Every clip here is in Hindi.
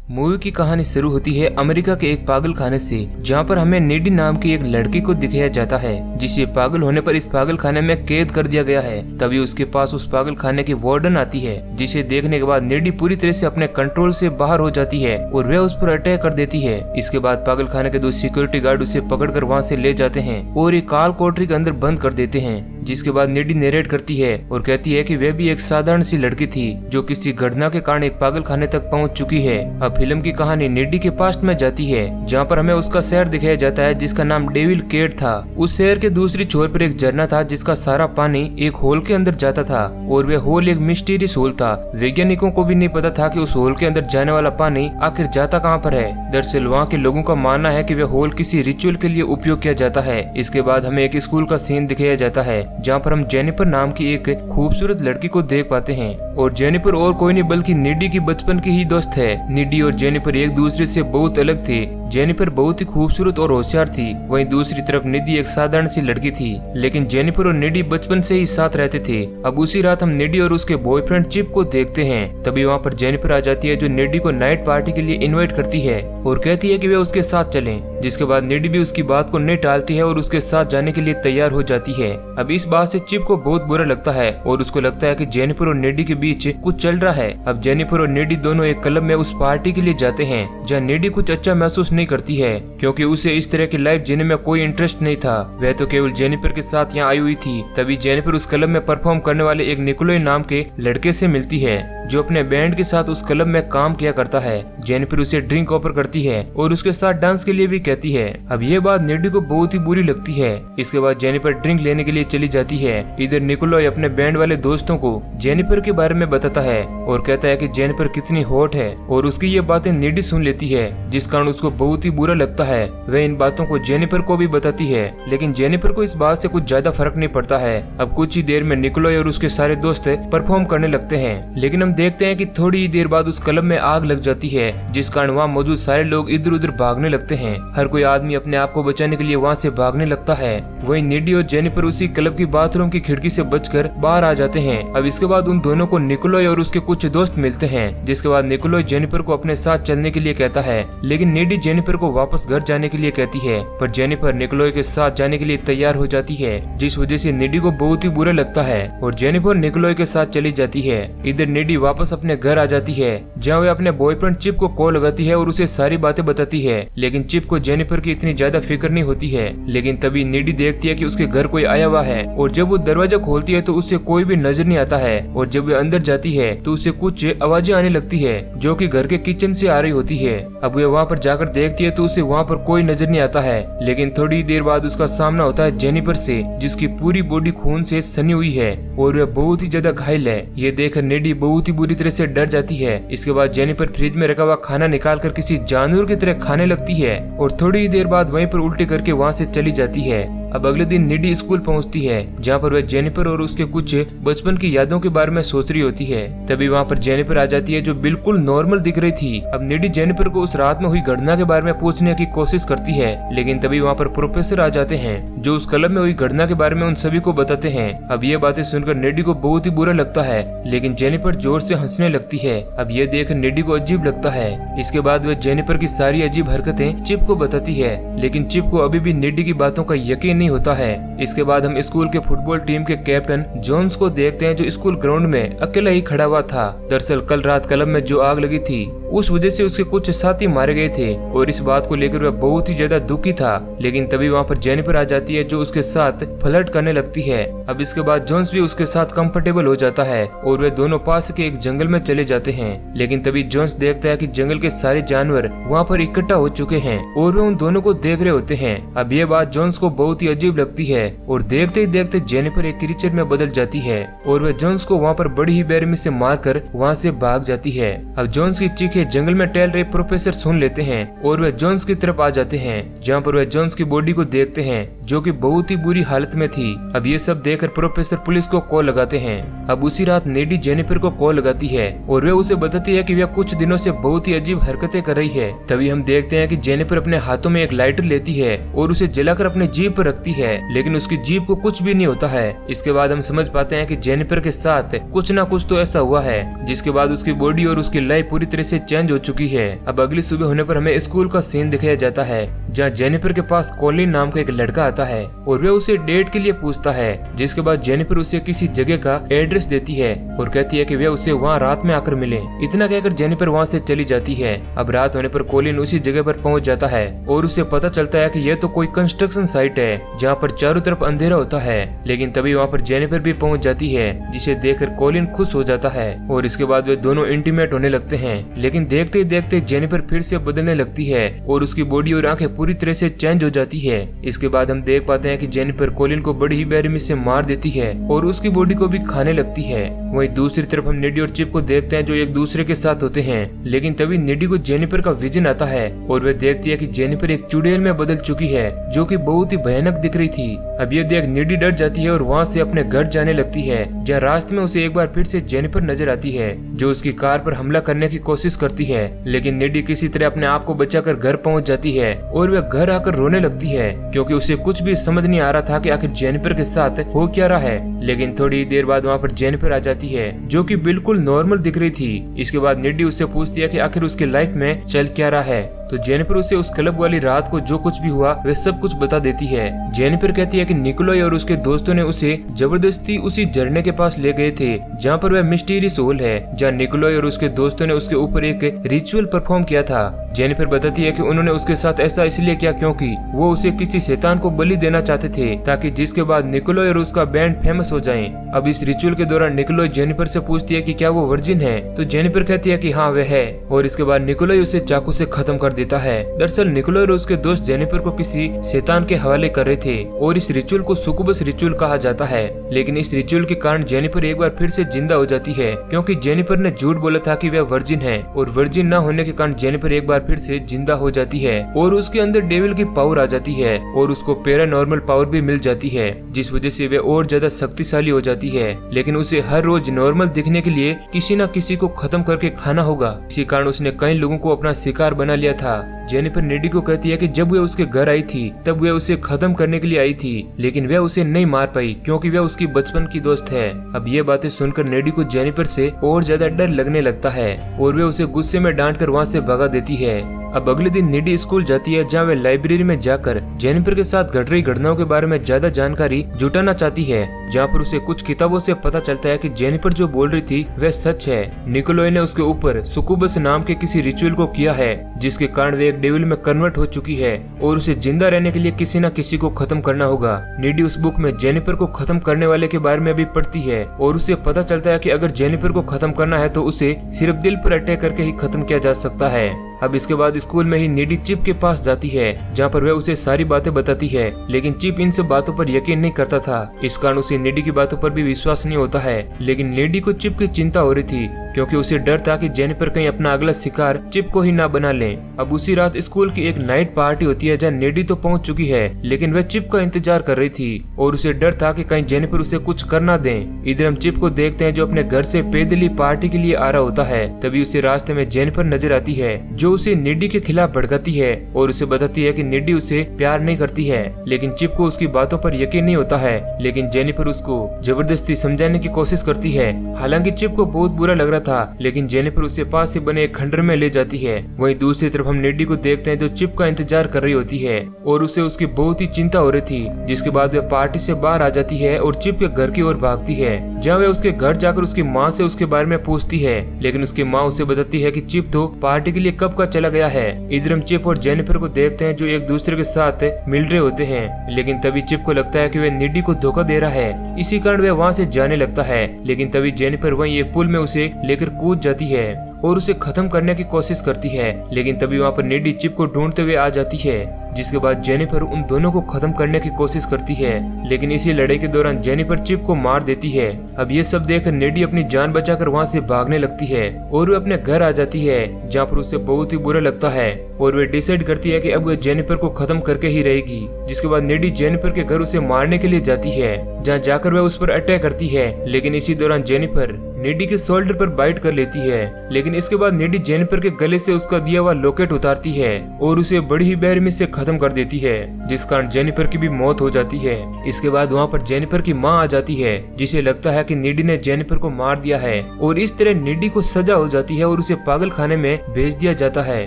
मूवी की कहानी शुरू होती है अमेरिका के एक पागल खाने से, जहाँ पर हमें नेडी नाम की एक लड़की को दिखाया जाता है जिसे पागल होने पर इस पागल खाने में कैद कर दिया गया है। तभी उसके पास उस पागल खाने की वार्डन आती है, जिसे देखने के बाद नेडी पूरी तरह से अपने कंट्रोल से बाहर हो जाती है और वह उस पर अटैक कर देती है। इसके बाद पागल खाने के 2 सिक्योरिटी गार्ड उसे पकड़कर वहाँ से ले जाते हैं और एक काल कोठरी के अंदर बंद कर देते हैं। जिसके बाद नेडी नरेट करती है और कहती है कि वह भी एक साधारण सी लड़की थी जो किसी घटना के कारण एक पागल खाने तक पहुंच चुकी है। अब फिल्म की कहानी नेडी के पास्ट में जाती है, जहां पर हमें उसका शहर दिखाया जाता है जिसका नाम डेविल केट था। उस शहर के दूसरी छोर पर एक झरना था जिसका सारा पानी एक होल के अंदर जाता था और वह होल एक मिस्टीरियस होल था। वैज्ञानिकों को भी नहीं पता था कि उस होल के अंदर जाने वाला पानी आखिर जाता कहाँ पर है। दरअसल वहाँ के लोगों का मानना है कि वह होल किसी रिचुअल के लिए उपयोग किया जाता है। इसके बाद हमें एक स्कूल का सीन दिखाया जाता है जहाँ पर हम जेनिफर नाम की एक खूबसूरत लड़की को देख पाते हैं और जेनिफर और कोई नहीं बल्कि नेडी की बचपन की ही दोस्त है। नेडी और जेनिफर एक दूसरे से बहुत अलग थे। जेनिफर बहुत ही खूबसूरत और होशियार थी, वहीं दूसरी तरफ नेडी एक साधारण सी लड़की थी। लेकिन जेनिफर और नेडी बचपन से ही साथ रहते थे। अब उसी रात हम नेडी और उसके बॉयफ्रेंड चिप को देखते हैं। तभी वहाँ पर जेनिफर आ जाती है जो नेडी को नाइट पार्टी के लिए इनवाइट करती है और कहती है कि वे उसके साथ चलें। जिसके बाद नेडी भी उसकी बात को नहीं टालती है और उसके साथ जाने के लिए तैयार हो जाती है। अब इस बात से चिप को बहुत बुरा लगता है और उसको लगता है कि जेनिफर और नेडी के बीच कुछ चल रहा है। अब जेनिफर और नेडी दोनों एक क्लब में उस पार्टी के लिए जाते हैं जहाँ नेडी कुछ अच्छा महसूस नहीं करती है, क्योंकि उसे इस तरह की लाइफ जीने में कोई इंटरेस्ट नहीं था। वह तो केवल जेनिफर के साथ यहाँ आई हुई थी। तभी जेनिफर उस क्लब में परफॉर्म करने वाले एक निकोलाई नाम के लड़के से मिलती है जो अपने बैंड के साथ उस क्लब में काम किया करता है। जेनिफर उसे ड्रिंक ऑफर करती है और उसके साथ डांस के लिए भी कहती है। अब ये बात नेडी को बहुत ही बुरी लगती है। इसके बाद जेनिफर ड्रिंक लेने के लिए चली जाती है। इधर निकोलाई अपने बैंड वाले दोस्तों को जेनिफर के बारे में बताता है और कहता है कि जेनिफर कितनी हॉट है और उसकी ये बातें नेडी सुन लेती है, जिस कारण उसको बहुत ही बुरा लगता है। वह इन बातों को जेनिफर को भी बताती है, लेकिन जेनिफर को इस बात से कुछ ज्यादा फर्क नहीं पड़ता है। अब कुछ ही देर में निकोलाई और उसके सारे दोस्त परफॉर्म करने लगते हैं, लेकिन हम देखते हैं कि थोड़ी ही देर बाद उस क्लब में आग लग जाती है, जिस कारण वहाँ मौजूद सारे लोग इधर उधर भागने लगते हैं। हर कोई आदमी अपने आप को बचाने के लिए वहाँ से भागने लगता है। वहीं नेडी और जेनिफर उसी क्लब की बाथरूम की खिड़की से बचकर बाहर आ जाते हैं। अब इसके बाद उन दोनों को निकोलाई और उसके कुछ दोस्त मिलते हैं, जिसके बाद निकोलाई जेनिफर को अपने साथ चलने के लिए कहता है, लेकिन नेडी जेनिफर को वापस घर जाने के लिए कहती है। पर जेनिफर निकोलाई के साथ जाने के लिए तैयार हो जाती है, जिस वजह से नेडी को बहुत ही बुरा लगता है और जेनिफर निकोलाई के साथ चली जाती है। इधर नेडी वापस अपने घर आ जाती है, जहाँ वह अपने बॉयफ्रेंड चिप को कॉल लगाती है और उसे सारी बातें बताती है। लेकिन चिप को जेनिफर की इतनी ज्यादा फिक्र नहीं होती है। लेकिन तभी नेडी देखती है कि उसके घर कोई आया हुआ है और जब वो दरवाजा खोलती है तो उससे कोई भी नजर नहीं आता है और जब वह अंदर जाती है तो उसे कुछ आवाजें आने लगती है जो कि घर के किचन से आ रही होती है। अब वह वहाँ पर जाकर देखती है तो उसे वहाँ पर कोई नजर नहीं आता है। लेकिन थोड़ी देर बाद उसका सामना होता है जेनिफर से, जिसकी पूरी बॉडी खून से सनी हुई है और वह बहुत ही ज्यादा घायल है। ये देखकर नेडी बहुत ही बुरी तरह से डर जाती है। इसके बाद जेनिफर फ्रिज में रखा हुआ खाना निकालकर किसी जानवर की तरह खाने लगती है और थोड़ी ही देर बाद वहीं पर उल्टी करके वहाँ से चली जाती है। अब अगले दिन नेडी स्कूल पहुंचती है, जहाँ पर वह जेनिफर और उसके कुछ बचपन की यादों के बारे में सोच रही होती है। तभी वहाँ पर जेनिफर आ जाती है जो बिल्कुल नॉर्मल दिख रही थी। अब नेडी जेनिफर को उस रात में हुई घटना के बारे में पूछने की कोशिश करती है, लेकिन तभी वहाँ पर प्रोफेसर आ जाते हैं जो उस क्लब में हुई घटना के बारे में उन सभी को बताते हैं। अब ये बातें सुनकर नेडी को बहुत ही बुरा लगता है, लेकिन जेनिफर जोर से हंसने लगती है। अब ये देख नेडी को अजीब लगता है। इसके बाद वह जेनिफर की सारी अजीब हरकतें चिप को बताती है, लेकिन चिप को अभी भी नेडी की बातों का यकीन नहीं होता है। इसके बाद हम स्कूल के फुटबॉल टीम के कैप्टन जोन्स को देखते हैं जो स्कूल ग्राउंड में अकेला ही खड़ा हुआ था। दरअसल कल रात क्लब में जो आग लगी थी उस वजह से उसके कुछ साथी मारे गए थे और इस बात को लेकर वह बहुत ही ज्यादा दुखी था। लेकिन तभी वहाँ पर जेनिफर आ जाती है जो उसके साथ फ्लर्ट करने लगती है। अब इसके बाद जोन्स भी उसके साथ कंफर्टेबल हो जाता है और वे दोनों पास के एक जंगल में चले जाते हैं। लेकिन तभी जोन्स देखता है कि जंगल के सारे जानवर वहाँ पर इकट्ठा हो चुके हैं और वे उन दोनों को देख रहे होते हैं। अब ये बात जोन्स को बहुत ही अजीब लगती है और देखते ही देखते जेनिफर एक क्रीचर में बदल जाती है और वह जोन्स को वहाँ पर बड़ी ही बेरहमी से मारकर वहाँ से भाग जाती है। अब जोन्स की चीखें जंगल में टहल रहे प्रोफेसर सुन लेते हैं और वह जोन्स की तरफ आ जाते हैं, जहाँ पर वह जोन्स की बॉडी को देखते हैं जो कि बहुत ही बुरी हालत में थी। अब ये सब देखकर प्रोफेसर पुलिस को कॉल लगाते हैं। अब उसी रात नेडी जेनिफर को कॉल लगाती है और वह उसे बताती है कि वह कुछ दिनों से बहुत ही अजीब हरकतें कर रही है। तभी हम देखते हैं कि जेनिफर अपने हाथों में एक लाइटर लेती है और उसे जलाकर अपने जीभ पर रखती लगती है, लेकिन उसकी जीप को कुछ भी नहीं होता है। इसके बाद हम समझ पाते हैं कि जेनिफर के साथ कुछ ना कुछ तो ऐसा हुआ है, जिसके बाद उसकी बॉडी और उसकी लाइफ पूरी तरह से चेंज हो चुकी है। अब अगली सुबह होने पर हमें स्कूल का सीन दिखाया जाता है, जहाँ जेनिफर के पास कॉलिन नाम का एक लड़का आता है और वह उसे डेट के लिए पूछता है। जिसके बाद जेनिफर उसे किसी जगह का एड्रेस देती है और कहती है कि वह उसे वहाँ रात में आकर मिले। इतना कहकर जेनिफर वहाँ से चली जाती है। अब रात होने पर कॉलिन उसी जगह पर पहुँच जाता है और उसे पता चलता है कि यह तो कोई कंस्ट्रक्शन साइट है, जहाँ पर चारों तरफ अंधेरा होता है। लेकिन तभी वहाँ पर जेनिफर भी पहुँच जाती है, जिसे देखकर कॉलिन खुश हो जाता है और इसके बाद वे दोनों इंटीमेट होने लगते हैं। लेकिन देखते ही देखते जेनिफर फिर से बदलने लगती है और उसकी बॉडी और आंखें पूरी तरह से चेंज हो जाती है। इसके बाद हम देख पाते हैं कि जेनिफर कॉलिन को बड़ी ही बेरहमी से मार देती है और उसकी बॉडी को भी खाने लगती है। वहीं दूसरी तरफ हम निडी और चिप को देखते हैं जो एक दूसरे के साथ होते हैं। लेकिन तभी निडी को जेनिफर का विजन आता है और वह देखती है कि जेनिफर एक चुड़ैल में बदल चुकी है, जो कि बहुत ही भयानक दिख रही थी। अब ये देख निडी डर जाती है और वहाँ से अपने घर जाने लगती है, जहाँ रास्ते में उसे एक बार फिर से जेनिफर नजर आती है, जो उसकी कार पर हमला करने की कोशिश करती है। लेकिन निडी किसी तरह अपने आप को बचाकर घर पहुँच जाती है और वह घर आकर रोने लगती है, क्योंकि उसे कुछ भी समझ नहीं आ रहा था कि आखिर जेनिफर के साथ हो क्या रहा है। लेकिन थोड़ी देर बाद वहाँ पर जेनिफर आ जाती है, जो कि बिल्कुल नॉर्मल दिख रही थी। इसके बाद निडी उससे पूछती है कि आखिर उसके लाइफ में चल क्या रहा है, तो जेनिफर उसे उस क्लब वाली रात को जो कुछ भी हुआ वह सब कुछ बता देती है। जेनिफर कहती है कि निकोलाई और उसके दोस्तों ने उसे जबरदस्ती उसी झरने के पास ले गए थे, जहाँ पर वह मिस्टीरियस होल है, जहाँ निकोलाई और उसके दोस्तों ने उसके ऊपर एक रिचुअल परफॉर्म किया था। जेनिफर बताती है कि उन्होंने उसके साथ ऐसा इसलिए किया क्योंकि वो उसे किसी शैतान को बलि देना चाहते थे, ताकि जिसके बाद निकोलाई और उसका बैंड फेमस हो जाएं। अब इस रिचुअल के दौरान निकोलाई जेनिफर से पूछती है कि क्या वो वर्जिन है, तो जेनिफर कहती है कि हाँ वह है, और इसके बाद निकोलाई उसे चाकू से खत्म कर देता है। दरअसल निकोलाई और उसके दोस्त जेनिफर को किसी शैतान के हवाले कर रहे थे और इस रिचुअल को सुकुबस रिचुअल कहा जाता है। लेकिन इस रिचुअल के कारण जेनिफर एक बार फिर से जिंदा हो जाती है, क्योंकि जेनिफर ने झूठ बोला था कि वह वर्जिन है, और वर्जिन न होने के कारण जेनिफर एक बार फिर से जिंदा हो जाती है और उसके अंदर डेविल की पावर आ जाती है और उसको पैरानॉर्मल पावर भी मिल जाती है, जिस वजह से वह और ज्यादा शक्तिशाली हो जाती है। लेकिन उसे हर रोज नॉर्मल दिखने के लिए किसी न किसी को खत्म करके खाना होगा। इसी कारण उसने कई लोगों को अपना शिकार बना लिया था। जेनिफर निडी को कहती है कि जब वह उसके घर आई थी तब वह उसे खत्म करने के लिए आई थी, लेकिन वह उसे नहीं मार पाई क्योंकि वह उसकी बचपन की दोस्त है। अब ये बातें सुनकर निडी को जेनिफर से और ज्यादा डर लगने लगता है और वह उसे गुस्से में डांट कर वहाँ से भगा देती है। अब अगले दिन निडी स्कूल जाती है, जहाँ वह लाइब्रेरी में जाकर जेनिफर के साथ घट रही घटनाओं के बारे में ज्यादा जानकारी जुटाना चाहती है, जहाँ पर उसे कुछ किताबों से पता चलता है कि जेनिफर जो बोल रही थी वह सच है। निकोलाई ने उसके ऊपर सुकुबस नाम के किसी रिचुअल को किया है, जिसके कारण वे एक डेविल में कन्वर्ट हो चुकी है और उसे जिंदा रहने के लिए किसी न किसी को खत्म करना होगा। निडी उस बुक में जेनिफर को खत्म करने वाले के बारे में भी पढ़ती है और उसे पता चलता है कि अगर जेनिफर को खत्म करना है तो उसे सिर्फ दिल पर अटैक करके ही खत्म किया जा सकता है। अब इसके बाद स्कूल में ही निडी चिप के पास जाती है, जहाँ पर वह उसे सारी बातें बताती है, लेकिन चिप इन सब बातों पर यकीन नहीं करता था। इस कारण उसे निडी की बातों पर भी विश्वास नहीं होता है। लेकिन निडी को चिप की चिंता हो रही थी, क्योंकि उसे डर था कि जेनिफर कहीं अपना अगला शिकार चिप को ही ना बना ले। अब उसी रात स्कूल की एक नाइट पार्टी होती है, जहाँ निडी तो पहुंच चुकी है, लेकिन वह चिप का इंतजार कर रही थी और उसे डर था कि कहीं जेनिफर उसे कुछ कर ना दे। इधर हम चिप को देखते हैं, जो अपने घर से पैदल ही पार्टी के लिए आ रहा होता है। तभी उसे रास्ते में जेनिफर नजर आती है, जो उसे निडी के खिलाफ भड़काती है और उसे बताती है कि निडी उसे प्यार नहीं करती है। लेकिन चिप को उसकी बातों पर यकीन नहीं होता है, लेकिन जेनिफर उसको जबरदस्ती समझाने की कोशिश करती है। हालांकि चिप को बहुत बुरा लग रहा था, लेकिन जेनिफर उसे पास से बने एक खंडर में ले जाती है। वहीं दूसरी तरफ हम निडी को देखते हैं, जो चिप का इंतजार कर रही होती है और उसे उसकी बहुत ही चिंता हो रही थी। जिसके बाद वह पार्टी से बाहर आ जाती है और चिप के घर की ओर भागती है, जहाँ वह उसके घर जाकर उसकी माँ से उसके बारे में पूछती है। लेकिन उसकी माँ उसे बताती है कि चिप तो पार्टी के लिए कब का चला गया है। इधर हम चिप और जेनिफर को देखते हैं, जो एक दूसरे के साथ मिल रहे होते हैं। लेकिन तभी चिप को लगता है कि वह निडी को धोखा दे रहा है, इसी कारण वह वहाँ से जाने लगता है। लेकिन तभी जेनिफर वहीं एक पुल में उसे लेकर कूद जाती है और उसे खत्म करने की कोशिश करती है। लेकिन तभी वहाँ पर निडी चिप को ढूंढते हुए आ जाती है, जिसके बाद जेनिफर उन दोनों को खत्म करने की कोशिश करती है। लेकिन इसी लड़ाई के दौरान जेनिफर चिप को मार देती है। अब ये सब देखकर निडी अपनी जान बचाकर वहाँ से भागने लगती है और वह अपने घर आ जाती है, जहाँ पर उसे बहुत ही बुरा लगता है और वह डिसाइड करती है कि अब वह जेनिफर को खत्म करके ही रहेगी। जिसके बाद निडी जेनिफर के घर उसे मारने के लिए जाती है, जहाँ जाकर वह उस पर अटैक करती है। लेकिन इसी दौरान जेनिफर नेडी के शोल्डर पर बाइट कर लेती है, लेकिन इसके बाद नेडी जेनिफर के गले से उसका दिया हुआ लॉकेट उतारती है और उसे बड़ी ही बेरहमी से खत्म कर देती है, जिस कारण जेनिफर की भी मौत हो जाती है। इसके बाद वहाँ पर जेनिफर की माँ आ जाती है, जिसे लगता है कि नेडी ने जेनिफर को मार दिया है और इस तरह नेडी को सजा हो जाती है और उसे पागल खाने में भेज दिया जाता है।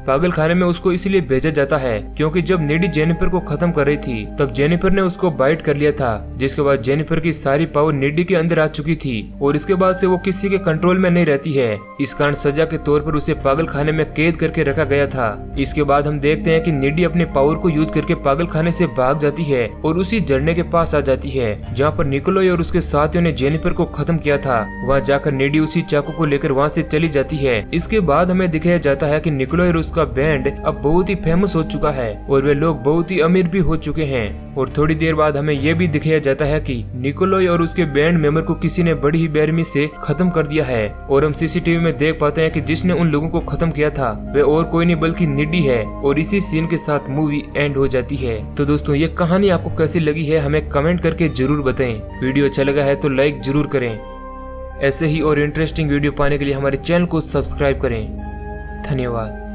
पागल खाने में उसको इसलिए भेजा जाता है क्योंकि जब नेडी जेनिफर को खत्म कर रही थी तब जेनिफर ने उसको बाइट कर लिया था, जिसके बाद जेनिफर की सारी पावर नेडी के अंदर आ चुकी थी और इसके बाद से वो किसी के कंट्रोल में नहीं रहती है। इस कारण सजा के तौर पर उसे पागल खाने में कैद करके रखा गया था। इसके बाद हम देखते हैं कि नेडी अपने पावर को यूज करके पागल खाने से भाग जाती है और उसी झरने के पास आ जाती है जहाँ पर निकोलाई और उसके साथियों ने जेनिफर को खत्म किया था। वहाँ जाकर नेडी उसी चाकू को लेकर वहाँ से चली जाती है। इसके बाद हमें दिखाया जाता है कि निकोलाई और उसका बैंड अब बहुत ही फेमस हो चुका है और वे लोग बहुत ही अमीर भी हो चुके हैं। और थोड़ी देर बाद हमें यह भी दिखाया जाता है कि निकोलाई और उसके बैंड मेंबर को किसी ने बड़ी ही बेरहमी से खत्म कर दिया है और हम सीसीटीवी में देख पाते हैं कि जिसने उन लोगों को खत्म किया था वे और कोई नहीं बल्कि नेडी है। और इसी सीन के साथ मूवी एंड हो जाती है। तो दोस्तों ये कहानी आपको कैसी लगी है हमें कमेंट करके जरूर बताएं। वीडियो अच्छा लगा है तो लाइक जरूर करें। ऐसे ही और इंटरेस्टिंग वीडियो पाने के लिए हमारे चैनल को सब्सक्राइब करें। धन्यवाद।